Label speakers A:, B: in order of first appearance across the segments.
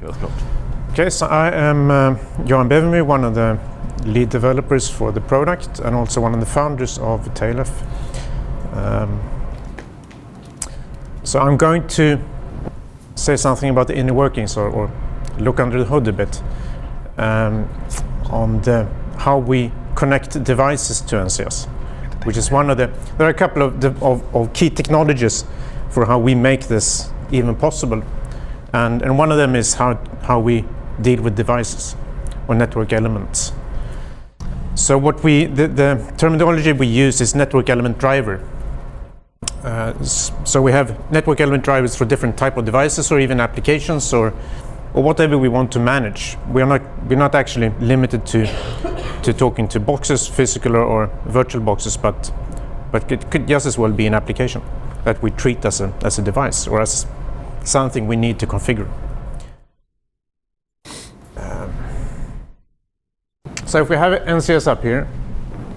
A: Okay, so I am Johan Bevemyr, one of the lead developers for the product and also one of the founders of TLF. So I'm going to say something about the inner workings or look under the hood a bit on how we connect devices to NCS, which is one of the, there are a couple of key technologies for how we make this even possible. And one of them is how we deal with devices or network elements. So what the terminology we use is network element driver. So we have network element drivers for different type of devices or even applications or whatever we want to manage. We're not actually limited to talking to boxes, physical or virtual boxes, but it could just as well be an application that we treat as a device or as something we need to configure. So if we have NCS up here,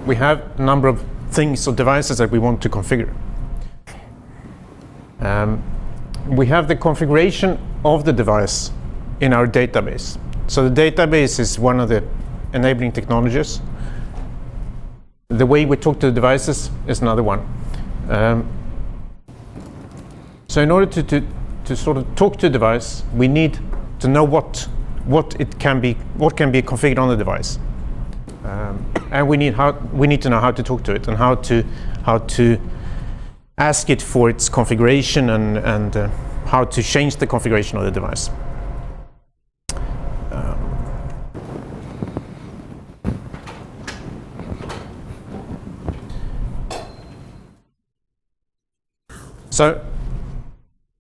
A: we have a number of things or devices that we want to configure. We have the configuration of the device in our database. So the database is one of the enabling technologies. The way we talk to the devices is another one. So in order to sort of talk to a device, we need to know what can be configured on the device, and we need to know how to talk to it and how to ask it for its configuration and how to change the configuration of the device. So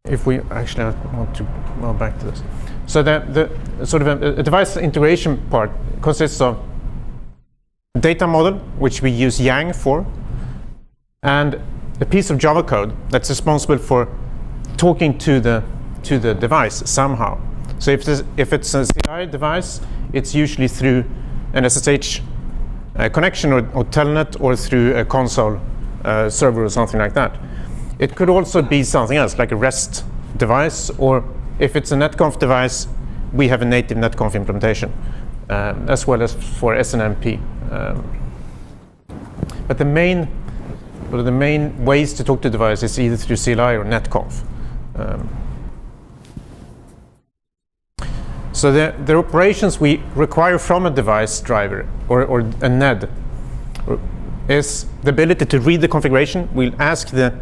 A: if we actually want to go back to this. So the sort of a device integration part consists of data model, which we use Yang for, and a piece of Java code that's responsible for talking to the device somehow. So if it's a CLI device, it's usually through an SSH connection or telnet or through a console server or something like that. It could also be something else, like a REST device, or if it's a netconf device, we have a native netconf implementation, as well as for SNMP. But the main ways to talk to the device is either through CLI or netconf. So the operations we require from a device driver or a NED is the ability to read the configuration. We'll ask the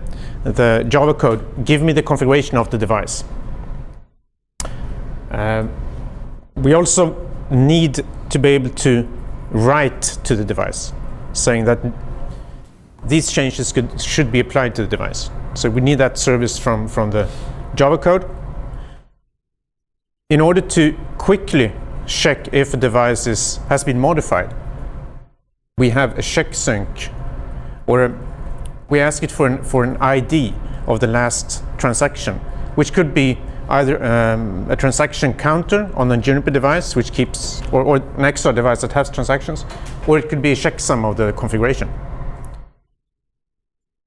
A: Java code, give me the configuration of the device. We also need to be able to write to the device, saying that these changes should be applied to the device. So we need that service from the Java code. In order to quickly check if a device has been modified, we have a checksync, or we ask it for an ID of the last transaction, which could be either a transaction counter on a Juniper device, which keeps, or an extra device that has transactions, or it could be a checksum of the configuration.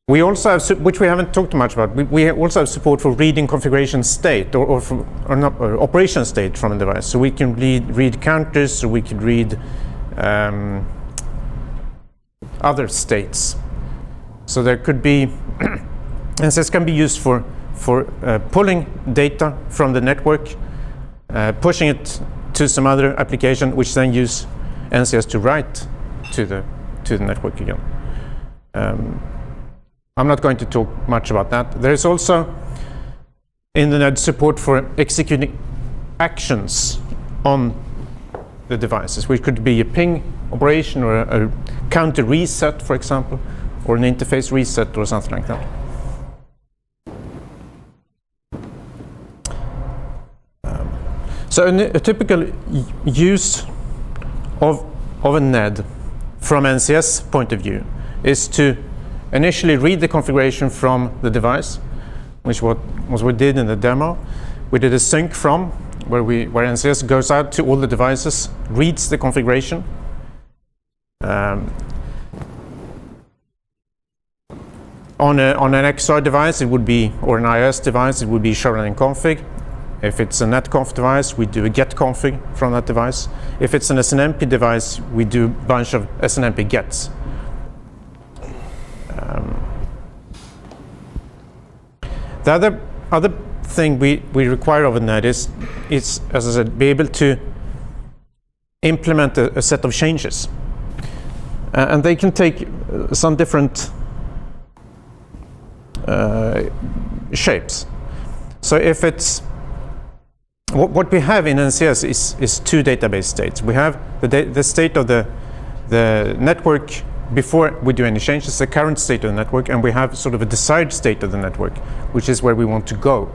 A: We also have, which we haven't talked much about, we also have support for reading configuration state or operation state from a device. So we can read counters, or we can read other states. So there could be, NCS can be used for pulling data from the network, pushing it to some other application, which then use NCS to write to the network again. I'm not going to talk much about that. There is also in the NED support for executing actions on the devices, which could be a ping operation or a counter reset, for example, or an interface reset or something like that. So a typical use of a NED from NCS point of view is to initially read the configuration from the device, which was what we did in the demo. We did a sync from, where NCS goes out to all the devices, reads the configuration. On an XR device, it would be, or an iOS device, it would be shown in config. If it's a netconf device, we do a get config from that device. If it's an SNMP device, we do a bunch of SNMP gets. The other thing we require of a NED is, as I said, be able to implement a set of changes. And they can take some different shapes. So if it's what we have in NCS is two database states. We have the state of the network before we do any changes, the current state of the network, and we have sort of a desired state of the network, which is where we want to go.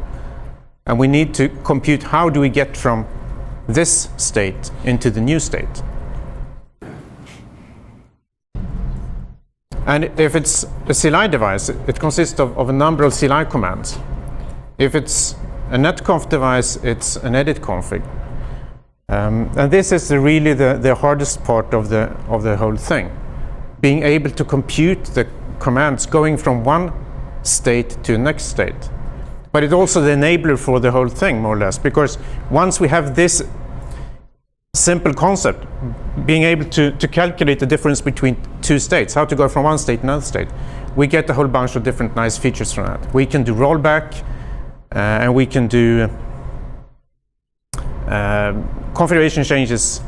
A: And we need to compute how do we get from this state into the new state. And if it's a CLI device, it consists of a number of CLI commands. If it's a netconf device, it's an edit config. And this is really the hardest part of the whole thing. Being able to compute the commands going from one state to the next state. But it's also the enabler for the whole thing, more or less, because once we have this simple concept, being able to calculate the difference between two states, how to go from one state to another state, we get a whole bunch of different nice features from that. We can do rollback, and we can do configuration changes,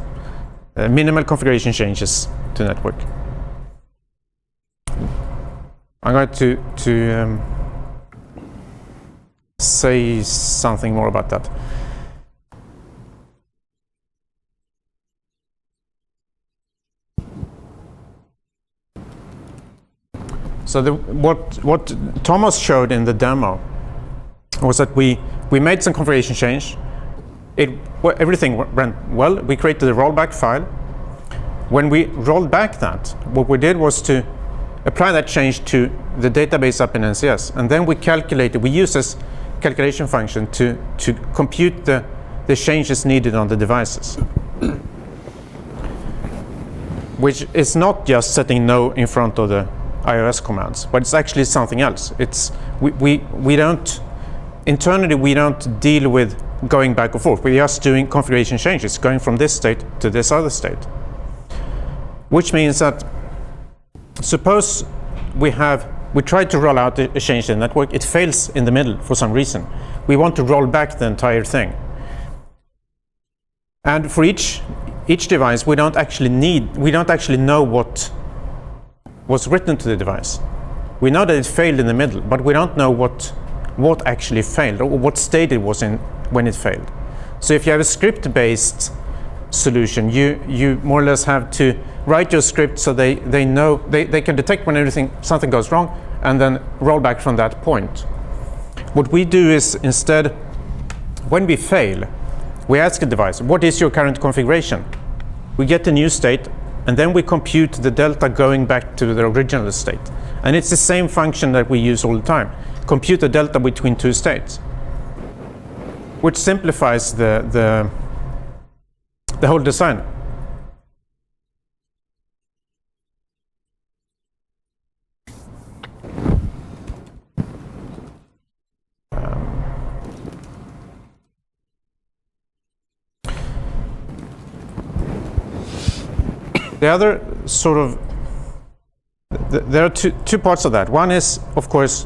A: minimal configuration changes to the network. I'm going to say something more about that. So what Thomas showed in the demo was that we made some configuration change. Everything went well. We created a rollback file. When we rolled back that, what we did was to apply that change to the database up in NCS, and then we use this calculation function to compute the changes needed on the devices. Which is not just setting no in front of the iOS commands, but it's actually something else. We don't internally we don't deal with going back and forth. We're just doing configuration changes, going from this state to this other state. Which means that suppose we try to roll out a change in the network, it fails in the middle for some reason. We want to roll back the entire thing. And for each device, we don't actually know what was written to the device. We know that it failed in the middle, but we don't know what actually failed or what state it was in when it failed. So if you have a script-based solution, you more or less have to write your script so they know they can detect when something goes wrong and then roll back from that point. What we do is instead, when we fail, we ask the device, what is your current configuration? We get the new state, and then we compute the delta going back to the original state. And it's the same function that we use all the time. Compute the delta between two states, which simplifies the whole design. The other sort of, there are two parts of that. One is, of course,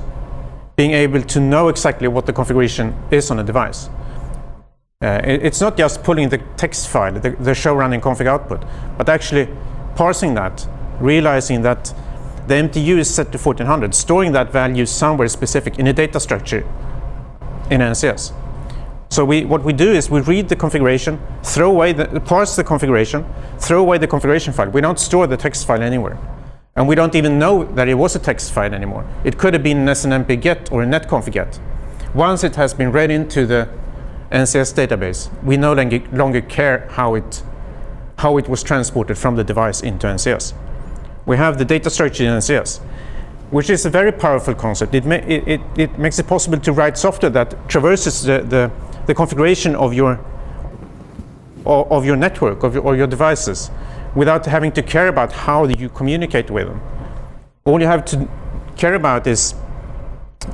A: being able to know exactly what the configuration is on a device. It's not just pulling the text file, the show running config output, but actually parsing that, realizing that the MTU is set to 1400, storing that value somewhere specific in a data structure in NCS. So what we do is we read the configuration, parse the configuration, throw away the configuration file. We don't store the text file anywhere. And we don't even know that it was a text file anymore. It could have been an SNMP get or a netconf get. Once it has been read into the NCS database, we no longer care how it was transported from the device into NCS. We have the data structure in NCS, which is a very powerful concept. It makes it possible to write software that traverses the configuration of your network or your devices without having to care about how you communicate with them. All you have to care about is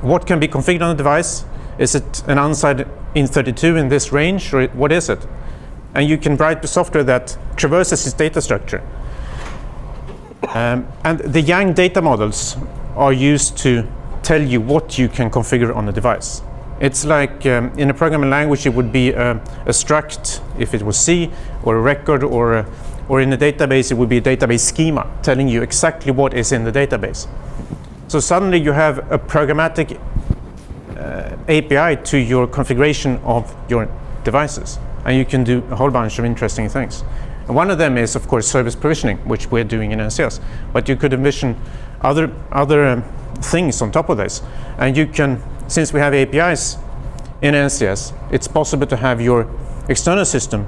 A: what can be configured on the device. Is it an in 32 in this range, or what is it? And you can write the software that traverses this data structure. And the Yang data models are used to tell you what you can configure on the device. It's like in a programming language, it would be a struct if it was C, or a record, or in a database, it would be a database schema telling you exactly what is in the database. So suddenly you have a programmatic API to your configuration of your devices, and you can do a whole bunch of interesting things. And one of them is, of course, service provisioning, which we're doing in NCS. But you could envision other things on top of this. And you can, since we have APIs in NCS, it's possible to have your external system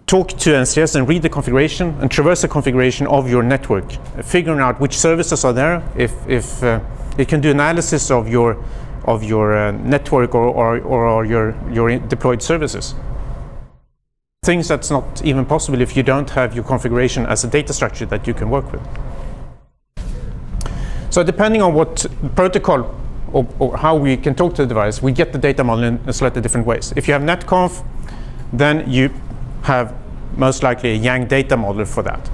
A: talk to NCS and read the configuration and traverse the configuration of your network, figuring out which services are there. If it can do analysis of your network or your deployed services. Things that's not even possible if you don't have your configuration as a data structure that you can work with. So depending on what protocol or how we can talk to the device, we get the data model in slightly different ways. If you have netconf, then you have most likely a Yang data model for that.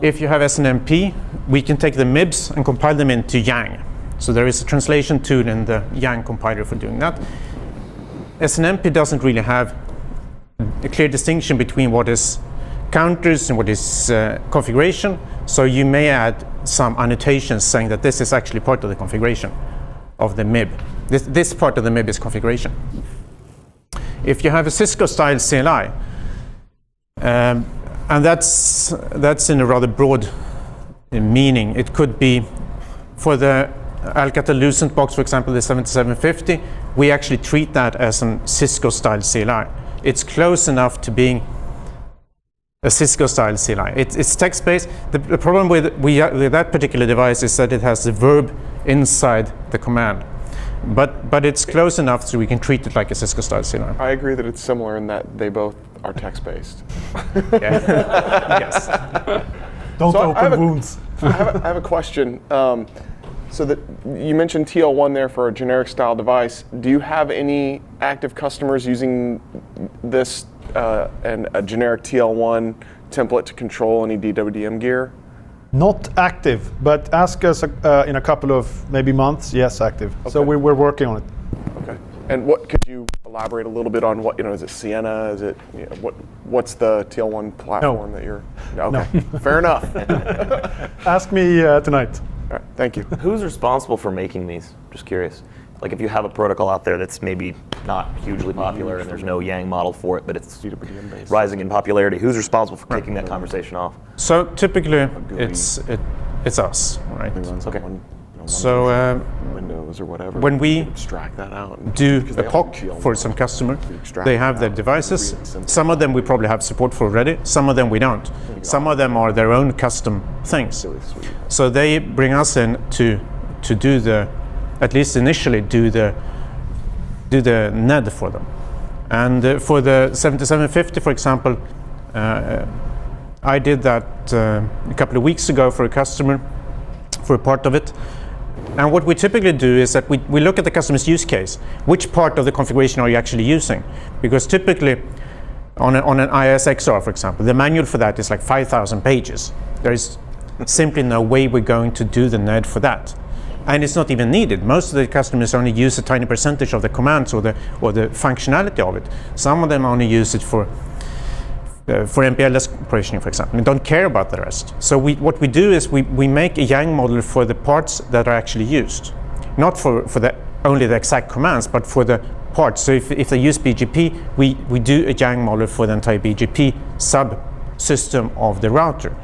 A: If you have SNMP, we can take the MIBs and compile them into Yang. So there is a translation tool in the Yang compiler for doing that. SNMP doesn't really have a clear distinction between what is counters and what is configuration. So you may add some annotations saying that this is actually part of the configuration of the MIB. This part of the MIB is configuration. If you have a Cisco-style CLI, and that's in a rather broad meaning. It could be for the Alcatel-Lucent box, for example, the 7750, we actually treat that as a Cisco-style CLI. It's close enough to being a Cisco-style CLI. It's text-based. The problem with that particular device is that it has the verb inside the command. But it's close enough so we can treat it like a Cisco-style CLI.
B: I agree that it's similar in that they both are text-based.
A: Yes.
C: Don't open wounds.
B: I have a question. So that you mentioned TL1 there for a generic style device. Do you have any active customers using this and a generic TL1 template to control any DWDM gear?
C: Not active, but ask us in a couple of maybe months. Yes, active. Okay. So we're working on it.
B: Okay. And what could you elaborate a little bit on? What is it? Sienna? Is it what's the TL1 platform that you're? Okay. No. Fair enough.
C: Ask me tonight.
B: All right, thank you.
D: Who's responsible for making these? Just curious. Like if you have a protocol out there that's maybe not hugely popular and there's no Yang model for it, but it's rising in popularity, who's responsible for kicking that conversation off?
A: So typically it's us, right?
D: Okay.
B: So Windows or whatever.
A: When we
B: abstract that out,
A: do a POC for some customer, they have their devices. Some of them we probably have support for already. Some of them we don't. Some of them are their own custom things. So they bring us in to do the, at least initially, do the NED for them. And for the 7750, for example, I did that a couple of weeks ago for a customer, for a part of it. And what we typically do is that we look at the customer's use case. Which part of the configuration are you actually using? Because typically, on an ISXR, for example, the manual for that is like 5,000 pages. There is simply no way we're going to do the NED for that. And it's not even needed. Most of the customers only use a tiny percentage of the commands or the functionality of it. Some of them only use it for MPLS provisioning, for example. We don't care about the rest. So what we do is we make a Yang model for the parts that are actually used. Not for only the exact commands, but for the parts. So if they use BGP, we do a Yang model for the entire BGP subsystem of the router.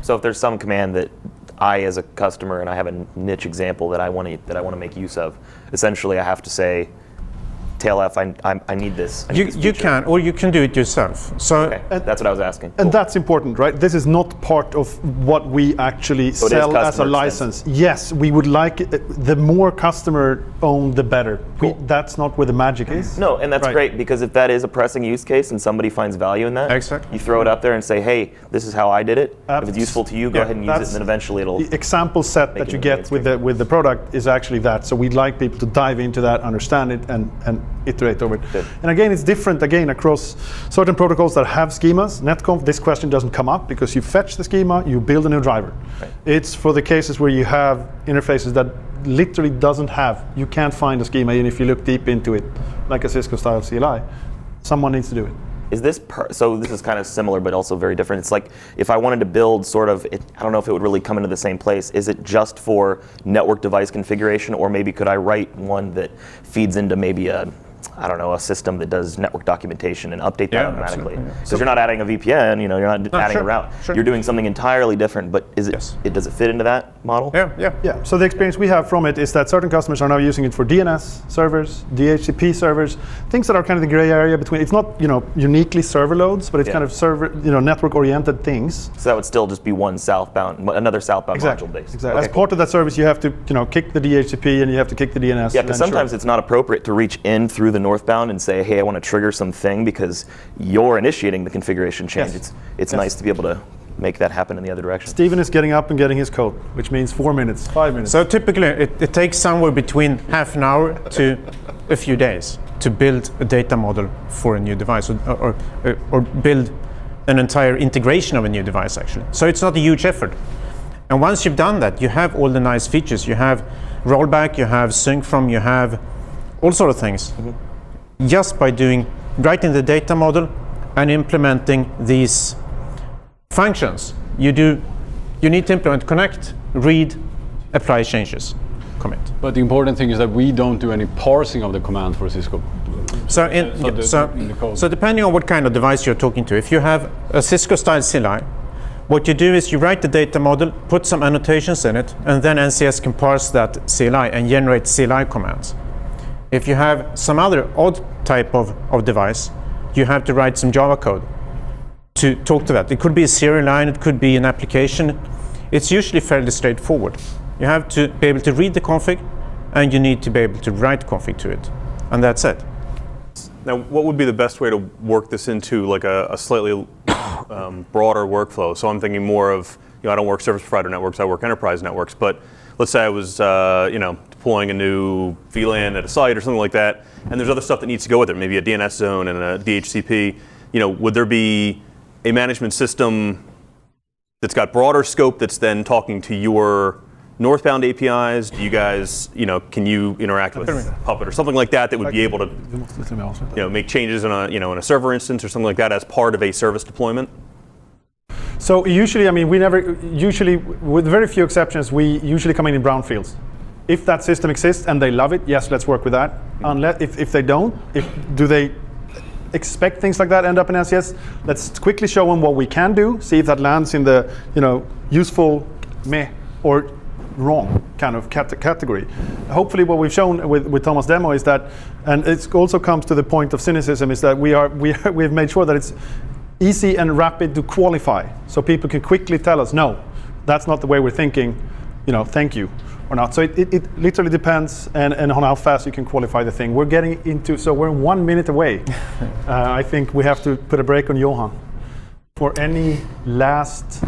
D: So if there's some command that I, as a customer, and I have a niche example that I want to make use of, essentially I have to say, tail-f, I need this. I need this
A: You
D: feature.
A: can, or you can do it yourself. So
D: Okay, that's what I was asking.
C: And
D: Cool.
C: that's important, right? This is not part of what we actually
D: So it is
C: sell as a
D: customer
C: license. Yes, we would like the more customer owned, the better.
D: Cool.
C: That's not where the magic is.
D: No, and that's
C: Right.
D: great, because if that is a pressing use case and somebody finds value in that,
A: Exactly.
D: you throw it out there and say, hey, this is how I did it. If it's useful to you, go
C: Yeah,
D: ahead and use it, and
C: that's
D: then eventually it'll...
C: The example set that
D: it
C: you
D: in
C: get
D: the
C: with the product is actually that. So we'd like people to dive into that, understand it, and iterate over it.
D: Good.
C: And again, it's different across certain protocols that have schemas. Netconf, this question doesn't come up because you fetch the schema, you build a new driver.
D: Right.
C: It's for the cases where you have interfaces that literally doesn't have. You can't find a schema even if you look deep into it, like a Cisco style CLI. Someone needs to do it.
D: Is this so? This is kind of similar, but also very different. It's like if I wanted to build sort of, I don't know if it would really come into the same place. Is it just for network device configuration, or maybe could I write one that feeds into maybe a system that does network documentation and update that
A: Yeah,
D: automatically?
A: absolutely, yeah.
D: Because you're not adding a VPN, you're not adding
A: sure,
D: a route.
A: sure.
D: You're doing something entirely different. But is it?
A: Yes.
D: Does it fit into that model?
A: yeah.
C: Yeah, so the experience we have from it is that certain customers are now using it for DNS servers, DHCP servers, things that are kind of the gray area between. It's not uniquely server loads, but it's
D: Yeah.
C: kind of server network-oriented things.
D: So that would still just be another southbound module based.
C: Exactly.
D: Okay,
C: As part of that service, you have to kick the DHCP and you have to kick the DNS.
D: Yeah,
C: and
D: because
C: then
D: sometimes it's not appropriate to reach in through the northbound and say, hey, I want to trigger something because you're initiating the configuration change.
C: Yes.
D: It's
C: Yes.
D: nice to be able to make that happen in the other direction.
C: Steven is getting up and getting his code, which means 4 minutes, 5 minutes.
A: So typically, it takes somewhere between half an hour to a few days to build a data model for a new device, or build an entire integration of a new device, actually. So it's not a huge effort. And once you've done that, you have all the nice features. You have rollback, you have sync from, you have all sort of things. Just by writing the data model and implementing these functions, you need to implement connect, read, apply changes, commit.
E: But the important thing is that we don't do any parsing of the command for Cisco.
A: So,
E: in the code.
A: so depending on what kind of device you're talking to, if you have a Cisco style CLI, what you do is you write the data model, put some annotations in it, and then NCS can parse that CLI and generate CLI commands. If you have some other odd type of device, you have to write some Java code to talk to that. It could be a serial line, it could be an application. It's usually fairly straightforward. You have to be able to read the config, and you need to be able to write config to it, and that's it.
F: Now, what would be the best way to work this into like a slightly broader workflow? So I'm thinking more of, I don't work service provider networks, I work enterprise networks, but let's say I was, deploying a new VLAN at a site or something like that, and there's other stuff that needs to go with it, maybe a DNS zone and a DHCP. Would there be a management system that's got broader scope that's then talking to your northbound APIs? Do you guys, can you interact with Puppet or something like that would be able to, make changes in a server instance or something like that as part of a service deployment?
C: So usually, with very few exceptions, we usually come in brownfields. If that system exists and they love it, yes, let's work with that. Unless if they don't, do they expect things like that end up in NCS? Let's quickly show them what we can do, see if that lands in the useful meh or wrong kind of category. Hopefully what we've shown with Thomas' demo is that, and it also comes to the point of cynicism, is that we've made sure that it's easy and rapid to qualify, so people can quickly tell us, no, that's not the way we're thinking, thank you, or not. So it literally depends and on how fast you can qualify the thing. We're getting into, so we're 1 minute away. I think we have to put a break on Johan. For any last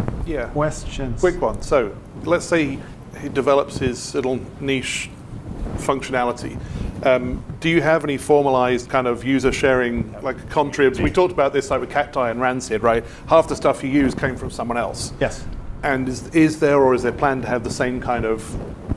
C: questions?
G: Quick one. So let's say he develops his little niche functionality. Do you have any formalized kind of user sharing, like contribs? We talked about this like with Cacti and Rancid, right? Half the stuff you use came from someone else.
C: Yes.
G: And is there plan to have the same kind of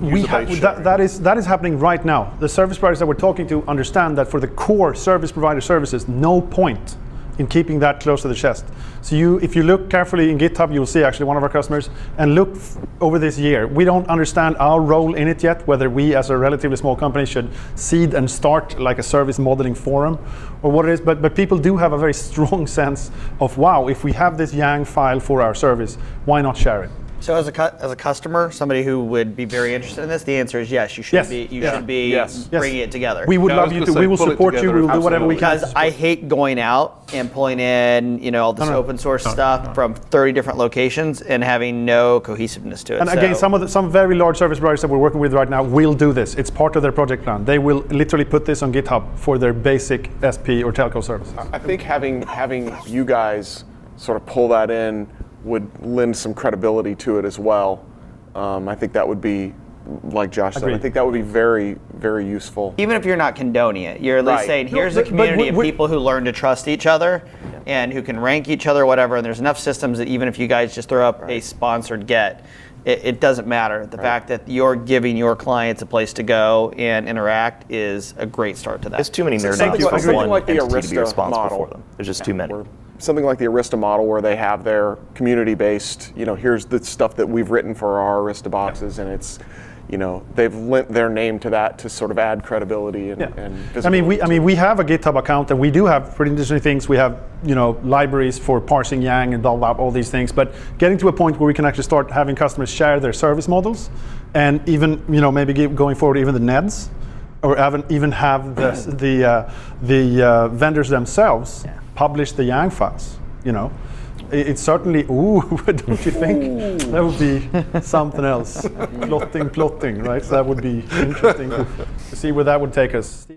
G: user-based sharing?
C: That is happening right now. The service providers that we're talking to understand that for the core service provider services, no point in keeping that close to the chest. So if you look carefully in GitHub, you'll see actually one of our customers, and look over this year. We don't understand our role in it yet, whether we as a relatively small company should seed and start like a service modeling forum or what it is, but people do have a very strong sense of, wow, if we have this Yang file for our service, why not share it?
H: So as a customer, somebody who would be very interested in this, the answer is yes. You should
C: Yes.
H: be
B: Yes.
H: bringing it together.
C: We would
G: Yeah, I
C: love
G: was
C: you
G: gonna
C: to.
G: say,
C: We will
G: pull it
C: support you.
G: together.
C: We will do whatever we can.
H: because I hate going out and pulling in, all this open source stuff from 30 different locations and having no cohesiveness to it.
C: And again,
H: So-
C: some very large service providers that we're working with right now will do this. It's part of their project plan. They will literally put this on GitHub for their basic SP or telco services.
B: I think having you guys sort of pull that in would lend some credibility to it as well. I think that would be, like Josh said, I
C: Agreed.
B: think that would be very, very useful.
H: even if you're not condoning it, you're at least
B: Right.
H: saying, here's
C: No,
H: a
C: but
H: community of
C: we-
H: people who learn to trust each other and who can rank each other, whatever. And there's enough systems that even if you guys just throw up a sponsored get, it doesn't matter. The fact that you're giving your clients a place to go and interact is a great start to that.
D: There's too many nerd
B: Something
D: nods
B: like-
D: for
B: something
D: one
B: like the
D: entity to be
B: Arista
D: responsible
B: model.
D: for them. There's just too many.
B: Or something like the Arista model where they have their community-based, here's the stuff that we've written for our Arista boxes, and it's, they've lent their name to that to sort of add credibility and, and visibility.
C: We have a GitHub account, and we do have pretty interesting things. We have, libraries for parsing Yang and blah, blah, all these things. But getting to a point where we can actually start having customers share their service models, and even, maybe going forward, even the NEDs, or even have the vendors themselves publish the Yang files. It's certainly, don't you think? That would be something else. Plotting, right? So that would be interesting to see where that would take us.